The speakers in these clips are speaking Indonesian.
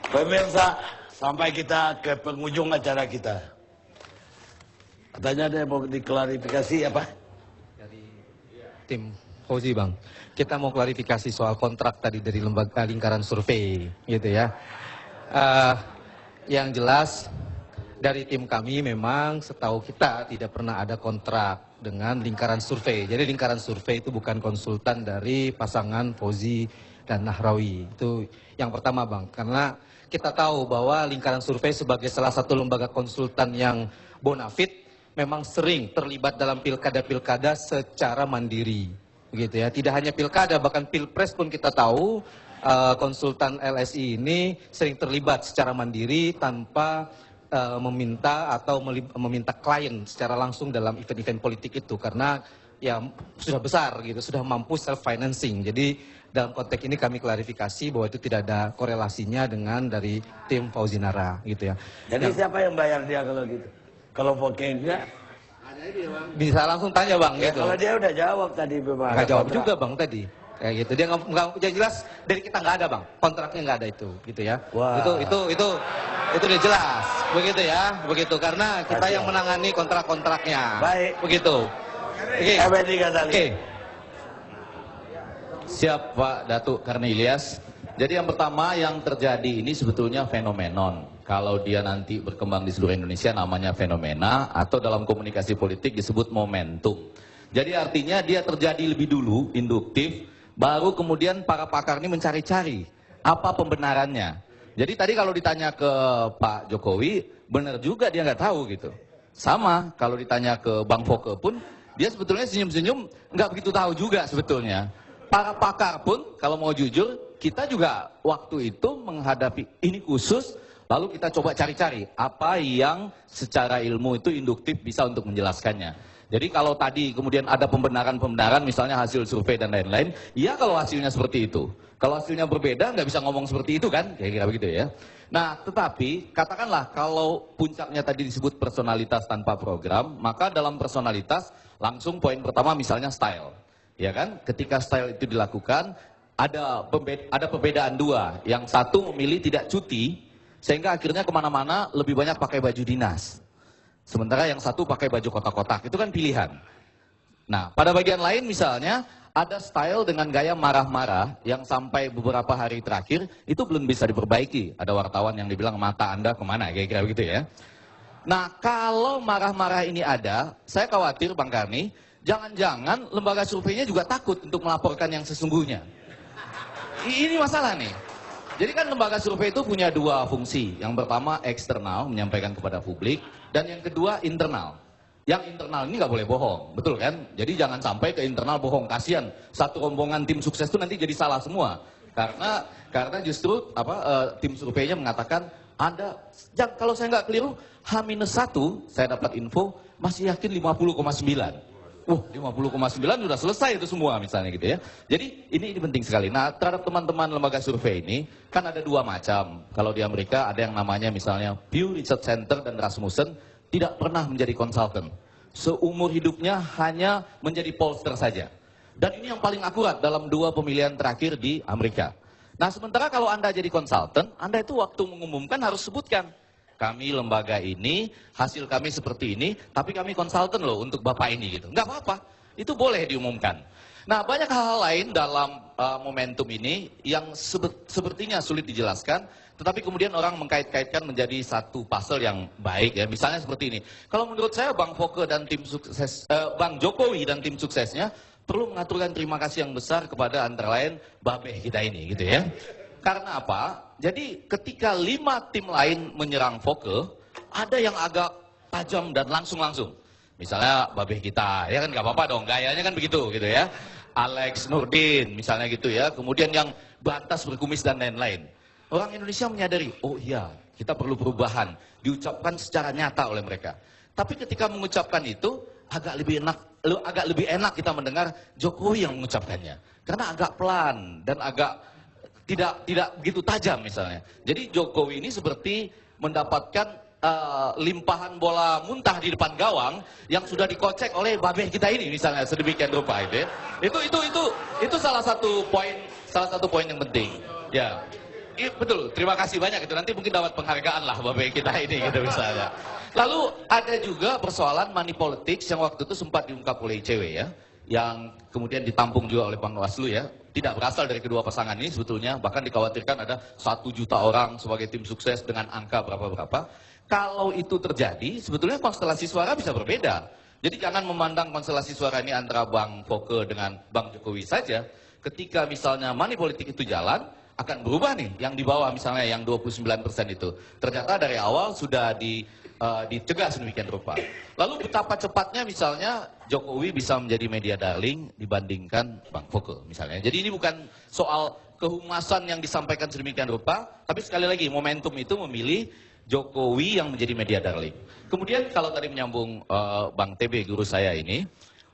Pemirsa, sampai kita ke penghujung acara kita. Katanya ada yang mau diklarifikasi apa? Dari tim Fauzi Bang, kita mau klarifikasi soal kontrak tadi dari lembaga lingkaran survei, gitu ya. Yang jelas dari tim kami memang setahu kita tidak pernah ada kontrak dengan lingkaran survei. Jadi lingkaran survei itu bukan konsultan dari pasangan Fauzi dan Nahrawi. Itu yang pertama Bang, karena kita tahu bahwa lingkaran survei sebagai salah satu lembaga konsultan yang bonafit memang sering terlibat dalam pilkada-pilkada secara mandiri, begitu ya. Tidak hanya pilkada, bahkan pilpres pun kita tahu konsultan LSI ini sering terlibat secara mandiri tanpa meminta atau meminta klien secara langsung dalam event-event politik itu, karena ya sudah besar gitu, sudah mampu self financing. Jadi dalam konteks ini kami klarifikasi bahwa itu tidak ada korelasinya dengan dari tim Fauzi Nara gitu ya. Jadi siapa yang bayar dia kalau gitu? Kalau vokenya? Bisa langsung tanya Bang Ya, gitu. kalau dia udah jawab tadi Bang. Nggak jawab juga Bang tadi. Kayak gitu. Dia nggak jelas dari kita nggak ada Bang. Kontraknya nggak ada itu gitu ya. Wah. Itu udah jelas. Begitu ya. Begitu karena kita yang menangani kontrak-kontraknya. Baik. Begitu. Oke. Oke. Siap Pak Datuk Karni Ilyas. Jadi yang pertama yang terjadi ini sebetulnya fenomenon. Kalau dia nanti berkembang di seluruh Indonesia namanya fenomena atau dalam komunikasi politik disebut momentum. Jadi artinya dia terjadi lebih dulu, induktif, baru kemudian para pakar ini mencari-cari apa pembenarannya. Jadi tadi kalau ditanya ke Pak Jokowi, benar juga dia nggak tahu gitu. Sama kalau ditanya ke Bang Foke pun, dia sebetulnya senyum-senyum nggak begitu tahu juga sebetulnya. Para pakar pun kalau mau jujur, kita juga waktu itu menghadapi ini khusus, lalu kita coba cari-cari apa yang secara ilmu itu induktif bisa untuk menjelaskannya. Jadi kalau tadi kemudian ada pembenaran-pembenaran misalnya hasil survei dan lain-lain, ya kalau hasilnya seperti itu. Kalau hasilnya berbeda nggak bisa ngomong seperti itu kan, kira-kira begitu ya. Nah tetapi katakanlah kalau puncaknya tadi disebut personalitas tanpa program, maka dalam personalitas langsung poin pertama misalnya style. Ya kan, ketika style itu dilakukan, ada perbedaan dua. Yang satu memilih tidak cuti, sehingga akhirnya kemana-mana lebih banyak pakai baju dinas. Sementara yang satu pakai baju kotak-kotak, itu kan pilihan. Nah, pada bagian lain misalnya, ada style dengan gaya marah-marah, yang sampai beberapa hari terakhir, itu belum bisa diperbaiki. Ada wartawan yang dibilang, mata Anda kemana, kira-kira begitu ya. Nah, kalau marah-marah ini ada, saya khawatir Bang Karni, jangan-jangan lembaga surveinya juga takut untuk melaporkan yang sesungguhnya. Ini masalah nih. Jadi kan lembaga survei itu punya dua fungsi. Yang pertama eksternal, menyampaikan kepada publik. Dan yang kedua internal. Yang internal ini nggak boleh bohong, betul kan? Jadi jangan sampai ke internal bohong, kasihan. Satu rombongan tim sukses itu nanti jadi salah semua. Karena justru tim surveinya mengatakan, kalau saya nggak keliru, H-1 saya dapat info masih yakin 50,9. 50,9 sudah selesai itu semua misalnya gitu ya. Jadi ini penting sekali. Nah terhadap teman-teman lembaga survei ini kan ada dua macam. Kalau di Amerika ada yang namanya misalnya Pew Research Center dan Rasmussen tidak pernah menjadi konsultan. Seumur hidupnya hanya menjadi pollster saja. Dan ini yang paling akurat dalam dua pemilihan terakhir di Amerika. Nah sementara kalau Anda jadi konsultan, Anda itu waktu mengumumkan harus sebutkan. Kami lembaga ini, hasil kami seperti ini, tapi kami konsultan loh untuk Bapak ini gitu. Nggak apa-apa, itu boleh diumumkan. Nah banyak hal-hal lain dalam momentum ini yang sepertinya sulit dijelaskan, tetapi kemudian orang mengkait-kaitkan menjadi satu puzzle yang baik ya. Misalnya seperti ini, kalau menurut saya Bang Foke dan tim sukses, Bang Jokowi dan tim suksesnya perlu mengaturkan terima kasih yang besar kepada antara lain Babeh kita ini gitu ya. Karena apa? Jadi ketika 5 tim lain menyerang Foke, ada yang agak tajam dan langsung-langsung. Misalnya Babeh kita, ya kan nggak apa-apa dong, gayanya kan begitu gitu ya. Alex Nurdin misalnya gitu ya, kemudian yang Bantas berkumis dan lain-lain. Orang Indonesia menyadari, oh iya kita perlu perubahan, diucapkan secara nyata oleh mereka. Tapi ketika mengucapkan itu, agak lebih enak kita mendengar Jokowi yang mengucapkannya. Karena agak pelan dan agak tidak begitu tajam misalnya. Jadi Jokowi ini seperti mendapatkan limpahan bola muntah di depan gawang yang sudah dikocek oleh Babeh kita ini misalnya sedemikian rupa itu ya. Itu salah satu poin yang penting. Ya. Iya, betul, terima kasih banyak itu. Nanti mungkin dapat penghargaan lah Bapak kita ini gitu misalnya. Lalu ada juga persoalan money politics yang waktu itu sempat diungkap oleh ICW ya, yang kemudian ditampung juga oleh Panwaslu ya. Tidak berasal dari kedua pasangan ini sebetulnya, bahkan dikhawatirkan ada 1 juta orang sebagai tim sukses dengan angka berapa-berapa. Kalau itu terjadi, sebetulnya konstelasi suara bisa berbeda. Jadi jangan memandang konstelasi suara ini antara Bang Foke dengan Bang Jokowi saja. Ketika misalnya money politik itu jalan, akan berubah nih, yang di bawah misalnya yang 29% itu. Ternyata dari awal sudah dicegah sedemikian rupa. Lalu betapa cepatnya misalnya Jokowi bisa menjadi media darling dibandingkan Bang Foke misalnya. Jadi ini bukan soal kehumasan yang disampaikan sedemikian rupa, tapi sekali lagi momentum itu memilih Jokowi yang menjadi media darling. Kemudian kalau tadi menyambung Bang TB guru saya ini,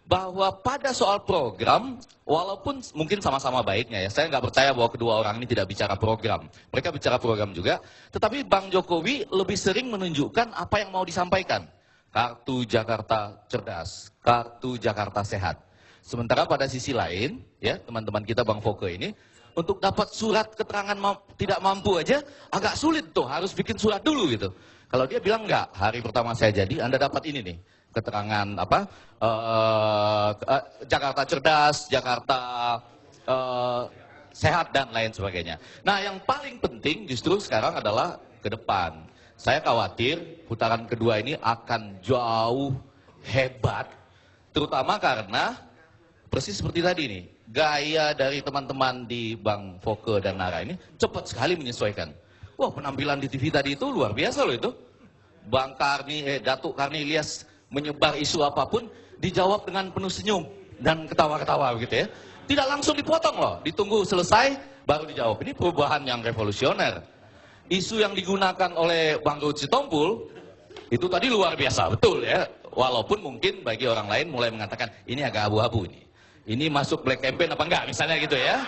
bahwa pada soal program, walaupun mungkin sama-sama baiknya ya, saya nggak percaya bahwa kedua orang ini tidak bicara program. Mereka bicara program juga, tetapi Bang Jokowi lebih sering menunjukkan apa yang mau disampaikan. Kartu Jakarta Cerdas, Kartu Jakarta Sehat. Sementara pada sisi lain, ya teman-teman kita Bang Foke ini, untuk dapat surat keterangan tidak mampu aja, agak sulit tuh, harus bikin surat dulu gitu. Kalau dia bilang enggak, hari pertama saya jadi, Anda dapat ini nih. Keterangan apa Jakarta Cerdas, Jakarta Sehat dan lain sebagainya. Nah yang paling penting justru sekarang adalah ke depan. Saya khawatir putaran kedua ini akan jauh hebat, terutama karena persis seperti tadi nih, gaya dari teman-teman di Bang Foke dan Nara ini cepat sekali menyesuaikan. Wah penampilan di TV tadi itu luar biasa loh itu. Bang Datuk Karni Ilyas menyebar isu apapun, dijawab dengan penuh senyum dan ketawa-ketawa begitu ya. Tidak langsung dipotong loh, ditunggu selesai baru dijawab. Ini perubahan yang revolusioner. Isu yang digunakan oleh Bang Ruhut Sitompul, itu tadi luar biasa, betul ya. Walaupun mungkin bagi orang lain mulai mengatakan, ini agak abu-abu nih. Ini masuk black campaign apa enggak, misalnya gitu ya.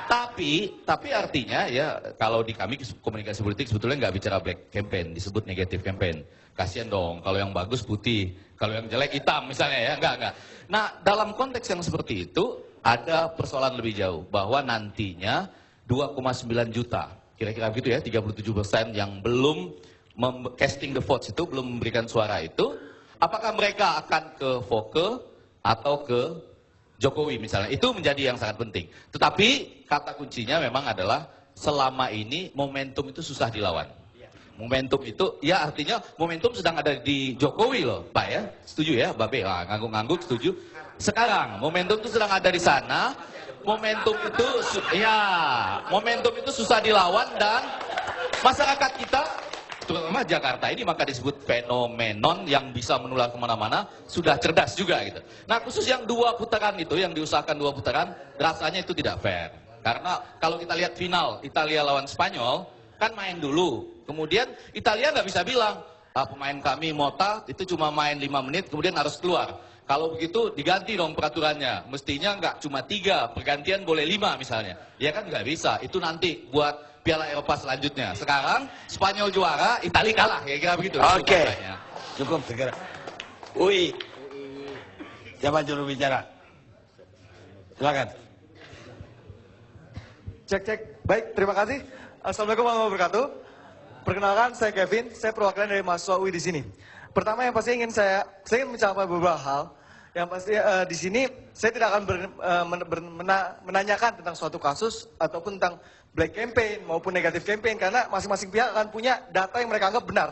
Tapi artinya ya, kalau di kami komunikasi politik sebetulnya nggak bicara black campaign, disebut negatif campaign. Kasian dong, kalau yang bagus putih, kalau yang jelek hitam misalnya ya, enggak. Nah, dalam konteks yang seperti itu, ada persoalan lebih jauh, bahwa nantinya 2,9 juta, kira-kira begitu ya, 37% yang belum casting the votes itu, belum memberikan suara itu, apakah mereka akan ke Foke atau ke Jokowi misalnya, itu menjadi yang sangat penting. Tetapi kata kuncinya memang adalah selama ini momentum itu susah dilawan. Momentum itu, ya artinya momentum sedang ada di Jokowi loh, Pak ya, setuju ya, Babe, ngangguk-ngangguk setuju. Sekarang momentum itu sedang ada di sana, momentum itu susah dilawan dan masyarakat kita, terutama Jakarta ini maka disebut fenomenon yang bisa menular kemana-mana, sudah cerdas juga gitu. Nah khusus yang 2 putaran itu, yang diusahakan 2 putaran, rasanya itu tidak fair. Karena kalau kita lihat final Italia lawan Spanyol, kan main dulu. Kemudian Italia nggak bisa bilang, pemain kami Mota itu cuma main 5 menit, kemudian harus keluar. Kalau begitu diganti dong peraturannya. Mestinya nggak cuma 3, pergantian boleh 5 misalnya. Ya kan nggak bisa, itu nanti buat Piala Eropa selanjutnya. Sekarang Spanyol juara, Italia kalah, kira-kira begitu. Oke, cukup segera. UI, siapa juru bicara? Silakan. Cek. Baik, terima kasih. Assalamualaikum warahmatullahi wabarakatuh. Perkenalkan, saya Kevin. Saya perwakilan dari mahasiswa UI di sini. Pertama yang pasti saya ingin mencapai beberapa hal. Yang pasti di sini saya tidak akan menanyakan tentang suatu kasus ataupun tentang black campaign maupun negatif campaign, karena masing-masing pihak akan punya data yang mereka anggap benar.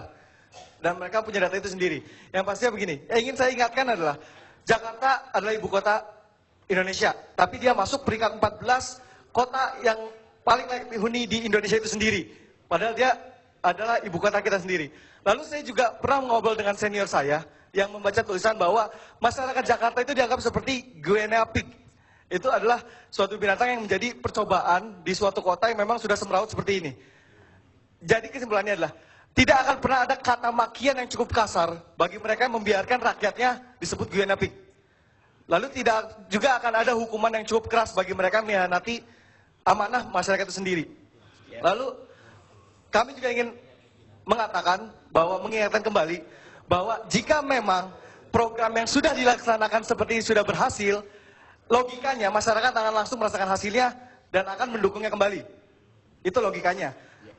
Dan mereka punya data itu sendiri. Yang pastinya begini, yang ingin saya ingatkan adalah Jakarta adalah ibu kota Indonesia, tapi dia masuk peringkat 14 kota yang paling layak dihuni di Indonesia itu sendiri. Padahal dia adalah ibu kota kita sendiri. Lalu saya juga pernah ngobrol dengan senior saya yang membaca tulisan bahwa masyarakat Jakarta itu dianggap seperti guinea pig. Itu adalah suatu binatang yang menjadi percobaan di suatu kota yang memang sudah semeraut seperti ini. Jadi kesimpulannya adalah, tidak akan pernah ada kata makian yang cukup kasar bagi mereka yang membiarkan rakyatnya disebut guinea pig. Lalu tidak juga akan ada hukuman yang cukup keras bagi mereka mengkhianati amanah masyarakat itu sendiri. Lalu kami juga ingin mengatakan bahwa, mengingatkan kembali bahwa jika memang program yang sudah dilaksanakan seperti ini sudah berhasil, logikanya masyarakat akan langsung merasakan hasilnya dan akan mendukungnya kembali. Itu logikanya.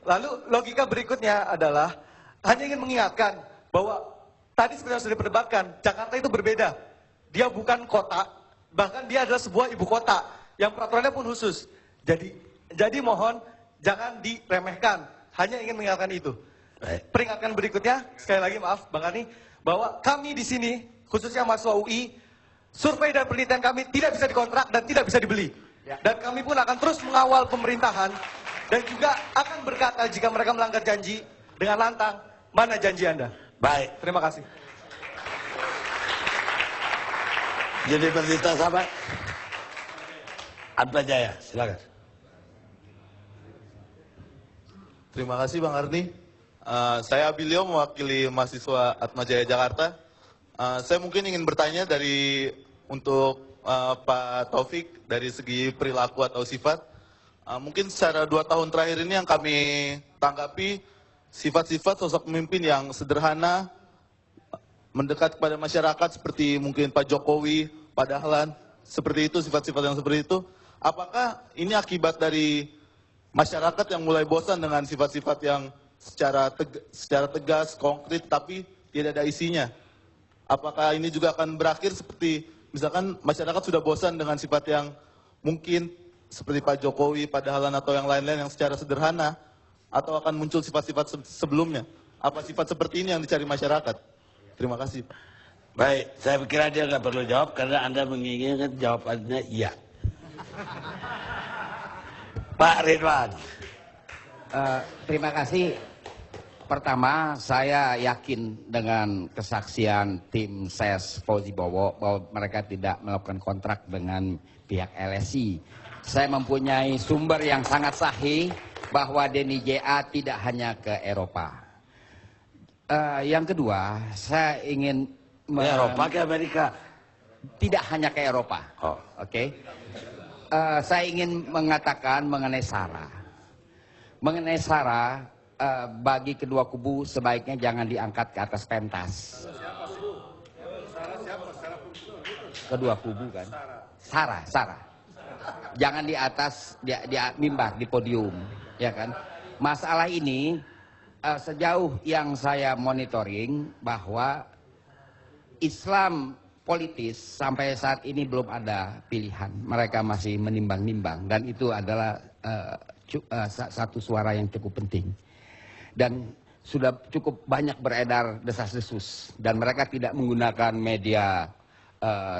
Lalu logika berikutnya adalah hanya ingin mengingatkan bahwa tadi seperti yang sudah diperdebatkan, Jakarta itu berbeda. Dia bukan kota, bahkan dia adalah sebuah ibu kota yang peraturannya pun khusus. Jadi mohon jangan diremehkan. Hanya ingin mengingatkan itu. Peringatkan berikutnya, sekali lagi maaf Bang Ani, bahwa kami di sini, khususnya mahasiswa UI, survei dan penelitian kami tidak bisa dikontrak dan tidak bisa dibeli. Dan kami pun akan terus mengawal pemerintahan dan juga akan berkata jika mereka melanggar janji dengan lantang, mana janji Anda? Baik. Terima kasih. Jadi berita sahabat. Atma Jaya, silakan. Terima kasih Bang Arni. Saya Abilio mewakili mahasiswa Atma Jaya Jakarta. Saya mungkin ingin bertanya untuk Pak Taufik dari segi perilaku atau sifat. Mungkin secara 2 tahun terakhir ini yang kami tanggapi sifat-sifat sosok pemimpin yang sederhana, mendekat kepada masyarakat seperti mungkin Pak Jokowi, Pak Dahlan, seperti itu, sifat-sifat yang seperti itu. Apakah ini akibat dari masyarakat yang mulai bosan dengan sifat-sifat yang secara tegas, konkret, tapi tidak ada isinya? Apakah ini juga akan berakhir seperti misalkan masyarakat sudah bosan dengan sifat yang mungkin seperti Pak Jokowi, Pak Dahlan atau yang lain-lain yang secara sederhana, atau akan muncul sifat-sifat sebelumnya? Apa sifat seperti ini yang dicari masyarakat? Terima kasih. Baik, saya kira dia nggak perlu jawab karena Anda menginginkan jawabannya iya. Pak Ridwan. Terima kasih. Pertama, saya yakin dengan kesaksian tim SES Fauzi Bowo bahwa mereka tidak melakukan kontrak dengan pihak LSI. Saya mempunyai sumber yang sangat sahih bahwa Denny JA tidak hanya ke Eropa. Yang kedua, saya ingin Eropa ke Amerika? Tidak hanya ke Eropa. Oh. Oke. Saya ingin mengatakan mengenai SARA. Mengenai SARA, bagi kedua kubu sebaiknya jangan diangkat ke atas pentas. Kedua kubu kan? SARA. Jangan di atas, di mimbar, di podium, ya kan? Masalah ini sejauh yang saya monitoring bahwa Islam politis sampai saat ini belum ada pilihan. Mereka masih menimbang-nimbang dan itu adalah satu suara yang cukup penting. Dan sudah cukup banyak beredar desas-desus dan mereka tidak menggunakan media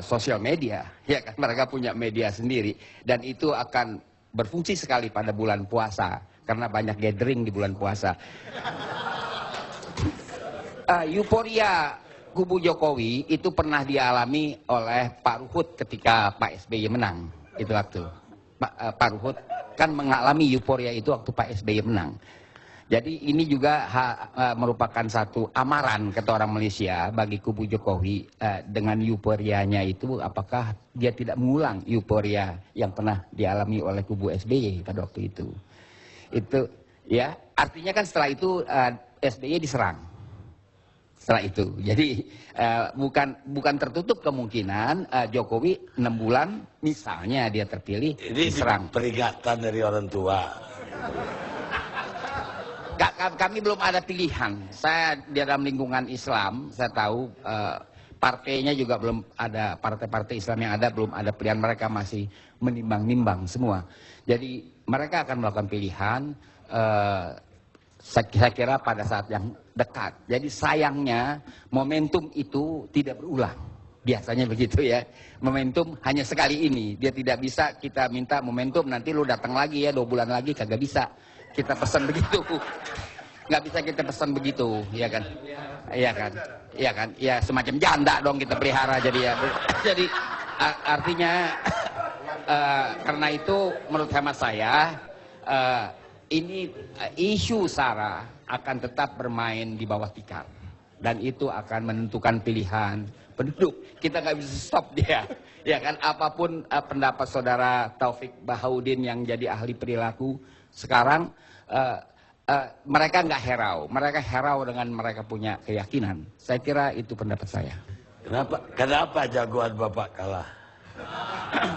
sosial media, ya kan? Mereka punya media sendiri dan itu akan berfungsi sekali pada bulan puasa karena banyak gathering di bulan puasa. Euforia kubu Jokowi itu pernah dialami oleh Pak Ruhut ketika Pak SBY menang. Itu waktu Pak Ruhut kan mengalami euforia itu waktu Pak SBY menang. Jadi ini juga merupakan satu amaran kata orang Malaysia bagi kubu Jokowi dengan euforianya itu, apakah dia tidak mengulang euforia yang pernah dialami oleh kubu SBY pada waktu itu. Itu ya, artinya kan setelah itu SBY diserang. Setelah itu, jadi bukan tertutup kemungkinan Jokowi 6 bulan misalnya dia terpilih diserang. Peringatan dari orang tua. Kami belum ada pilihan. Saya di dalam lingkungan Islam, saya tahu partainya juga belum ada, partai-partai Islam yang ada belum ada pilihan. Mereka masih menimbang-nimbang semua. Jadi mereka akan melakukan pilihan. Saya kira pada saat yang dekat. Jadi sayangnya momentum itu tidak berulang. Biasanya begitu ya. Momentum hanya sekali ini. Dia tidak bisa kita minta momentum nanti lu datang lagi ya 2 bulan lagi, kagak bisa. Kita pesan begitu. Nggak bisa kita pesan begitu, ya kan? Iya kan? Iya kan? Ya semacam janda dong kita pelihara jadi ya. Jadi artinya karena itu menurut hemat saya ini isu SARA akan tetap bermain di bawah tikar dan itu akan menentukan pilihan penduduk. Kita nggak bisa stop dia, ya kan? Apapun pendapat saudara Taufik Bahaudin yang jadi ahli perilaku sekarang, mereka nggak herau. Mereka herau dengan mereka punya keyakinan. Saya kira itu pendapat saya. Kenapa jagoan Bapak kalah?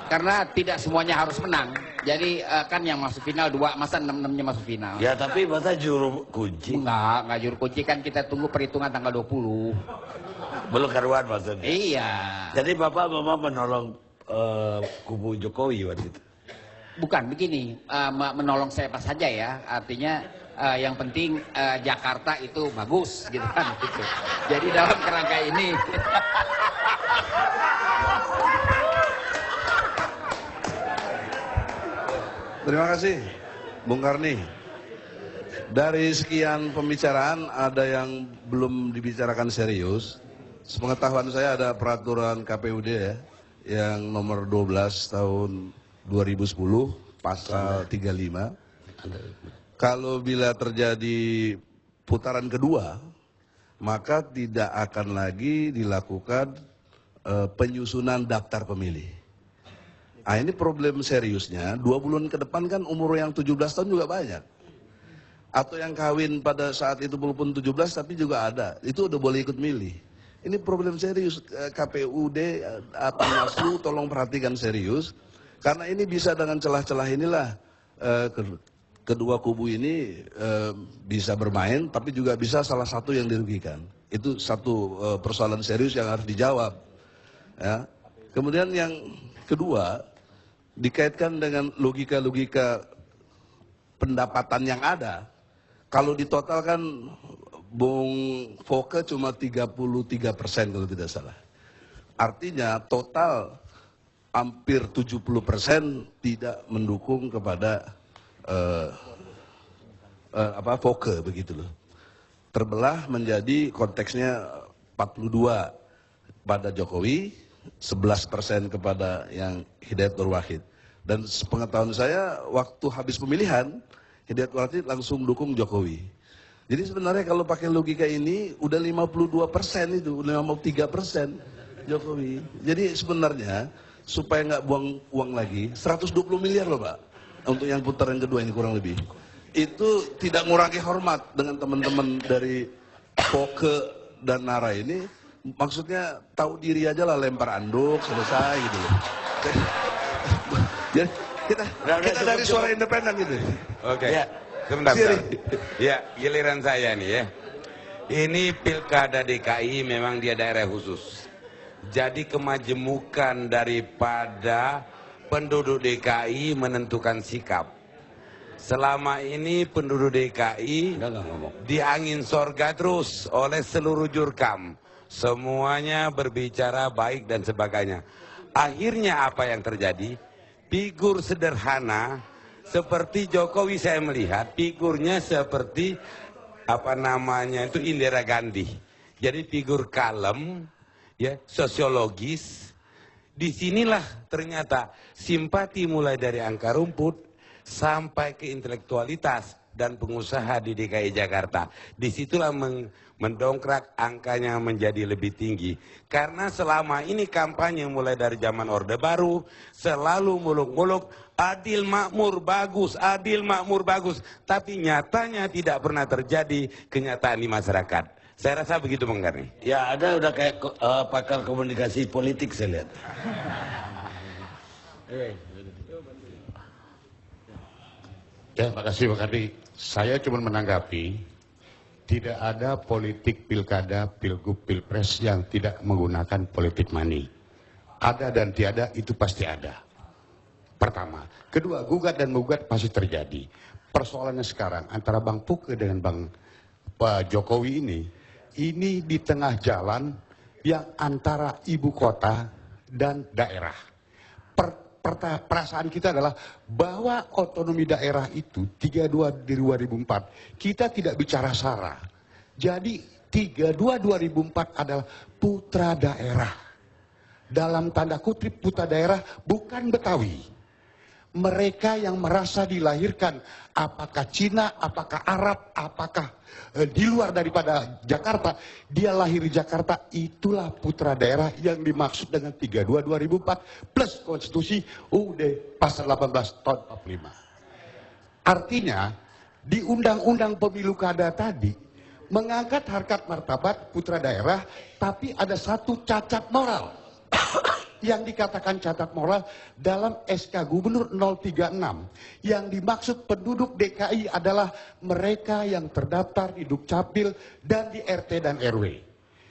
Karena tidak semuanya harus menang. Jadi kan yang masuk final 2, masa 6-6-nya masuk final. Ya tapi masa juru kunci. Enggak juru kunci, kan kita tunggu perhitungan tanggal 20. Belum karuan maksudnya. Iya. Jadi Bapak memang menolong kubu Jokowi waktu itu. Bukan begini, menolong siapa saja ya. Artinya yang penting Jakarta itu bagus gitu kan gitu. Jadi dalam kerangka ini Terima kasih, Bung Karni. Dari sekian pembicaraan ada yang belum dibicarakan serius. Sepengetahuan saya ada peraturan KPUD ya, yang nomor 12 tahun 2010, pasal 35. Kalau bila terjadi putaran kedua, maka tidak akan lagi dilakukan penyusunan daftar pemilih. Nah ini problem seriusnya, 2 bulan ke depan kan umur yang 17 tahun juga banyak. Atau yang kawin pada saat itu walaupun 17 tapi juga ada, itu udah boleh ikut milih. Ini problem serius, KPUD, Panwaslu tolong perhatikan serius. Karena ini bisa dengan celah-celah inilah kedua kubu ini bisa bermain, tapi juga bisa salah satu yang dirugikan. Itu satu persoalan serius yang harus dijawab. Ya. Kemudian yang kedua, dikaitkan dengan logika-logika pendapatan yang ada. Kalau ditotalkan Bung Foke cuma 33% kalau tidak salah. Artinya total hampir 70% tidak mendukung kepada Foke begitu loh. Terbelah menjadi konteksnya 42 pada Jokowi, 11% kepada yang Hidayat Nur Wahid. Dan sepengetahuan saya waktu habis pemilihan Hidayat Nur Wahid langsung dukung Jokowi. Jadi sebenarnya kalau pakai logika ini udah 52% itu, 53% Jokowi. Jadi sebenarnya supaya nggak buang uang lagi, 120 miliar loh Pak untuk yang putaran kedua ini kurang lebih. Itu tidak ngurangi hormat dengan teman-teman dari Foke dan Nara ini. Maksudnya tahu diri aja lah, lempar anduk selesai gitu loh. Jadi kita dari suara independen gitu. Oke. Ya. Sebentar. Ya, giliran saya nih ya. Ini Pilkada DKI memang dia daerah khusus. Jadi kemajemukan daripada penduduk DKI menentukan sikap. Selama ini penduduk DKI di angin sorga terus oleh seluruh jurkam. Semuanya berbicara baik dan sebagainya. Akhirnya apa yang terjadi? Figur sederhana seperti Jokowi saya melihat figurnya seperti itu Indira Gandhi. Jadi figur kalem, ya, sosiologis. Disinilah ternyata simpati mulai dari angka rumput sampai ke intelektualitas dan pengusaha di DKI Jakarta. Disitulah mendongkrak angkanya menjadi lebih tinggi. Karena selama ini kampanye mulai dari zaman Orde Baru selalu muluk-muluk adil makmur bagus, adil makmur bagus. Tapi nyatanya tidak pernah terjadi kenyataan di masyarakat. Saya rasa begitu Bang Karni. Ya ada udah kayak pakar komunikasi politik saya lihat. Ya, makasih Pak Karni. Saya cuma menanggapi, tidak ada politik pilkada, pilgub, pilpres yang tidak menggunakan politik money. Ada dan tiada itu pasti ada. Pertama. Kedua, gugat dan menggugat pasti terjadi. Persoalannya sekarang antara Bang Puke dengan Pak Jokowi ini di tengah jalan yang antara ibu kota dan daerah. Perasaan kita adalah bahwa otonomi daerah itu 32 2004 kita tidak bicara SARA. Jadi 32 2004 adalah putra daerah. Dalam tanda kutip putra daerah bukan Betawi. Mereka yang merasa dilahirkan apakah Cina, apakah Arab, apakah di luar daripada Jakarta, dia lahir di Jakarta, itulah putra daerah yang dimaksud dengan 32 2004 plus konstitusi UUD pasal 18 tahun 45. Artinya di undang-undang pemilu kada tadi mengangkat harkat martabat putra daerah, tapi ada satu cacat moral. yang dikatakan cacat moral dalam SK Gubernur 036. Yang dimaksud penduduk DKI adalah mereka yang terdaftar di Dukcapil dan di RT dan RW.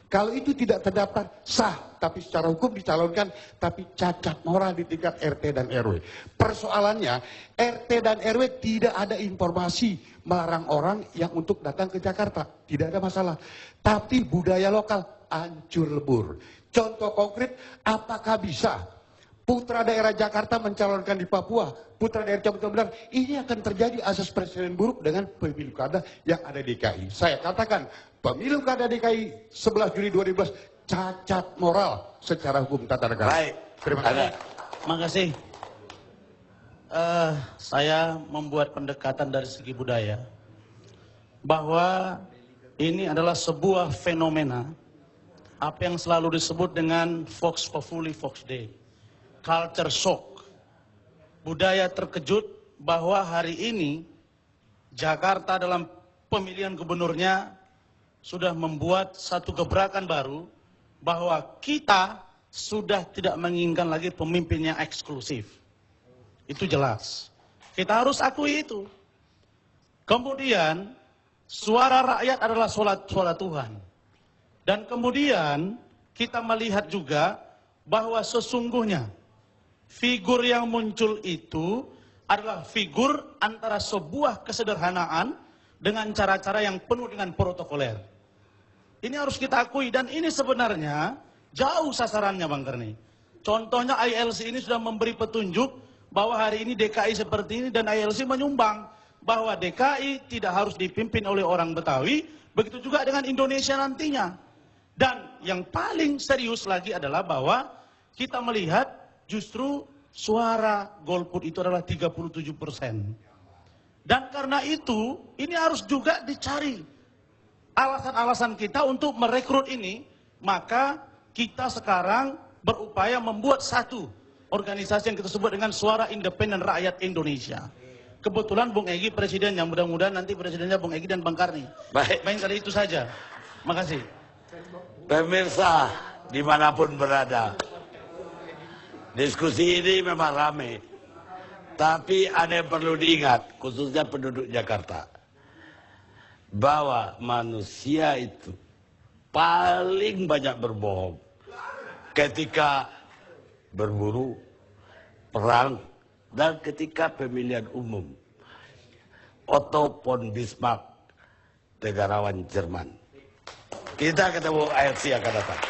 Kalau itu tidak terdaftar, sah, tapi secara hukum dicalonkan, tapi cacat moral di tingkat RT dan RW. Persoalannya, RT dan RW tidak ada informasi melarang orang yang untuk datang ke Jakarta. Tidak ada masalah. Tapi budaya lokal hancur lebur. Contoh konkret, apakah bisa putra daerah Jakarta mencalonkan di Papua, putra daerah Jawa Tengah, ini akan terjadi asas presiden buruk dengan pemilu kada yang ada di DKI. Saya katakan, pemilu kada DKI 11 Juli 2012 cacat moral secara hukum tata negara. Baik. Terima kasih. Terima kasih. Saya membuat pendekatan dari segi budaya bahwa ini adalah sebuah fenomena apa yang selalu disebut dengan Vox Populi Vox Dei, culture shock. Budaya terkejut bahwa hari ini Jakarta dalam pemilihan gubernurnya sudah membuat satu gebrakan baru bahwa kita sudah tidak menginginkan lagi pemimpin yang eksklusif. Itu jelas. Kita harus akui itu. Kemudian suara rakyat adalah suara Tuhan. Dan kemudian kita melihat juga bahwa sesungguhnya figur yang muncul itu adalah figur antara sebuah kesederhanaan dengan cara-cara yang penuh dengan protokoler. Ini harus kita akui dan ini sebenarnya jauh sasarannya Bang Karni. Contohnya ILC ini sudah memberi petunjuk bahwa hari ini DKI seperti ini dan ILC menyumbang bahwa DKI tidak harus dipimpin oleh orang Betawi, begitu juga dengan Indonesia nantinya. Dan yang paling serius lagi adalah bahwa kita melihat justru suara golput itu adalah 37%. Dan karena itu, ini harus juga dicari alasan-alasan kita untuk merekrut ini. Maka kita sekarang berupaya membuat satu organisasi yang kita sebut dengan Suara Independen Rakyat Indonesia. Kebetulan Bung Egy presidennya, mudah-mudahan nanti presidennya Bung Egy dan Bang Karni. Baik. Main kali itu saja. Makasih. Pemirsa dimanapun berada, diskusi ini memang ramai, tapi ada yang perlu diingat, khususnya penduduk Jakarta, bahwa manusia itu paling banyak berbohong ketika berburu, perang, dan ketika pemilihan umum. Otto von Bismarck, negarawan Jerman. Kita ketemu AFC akan datang.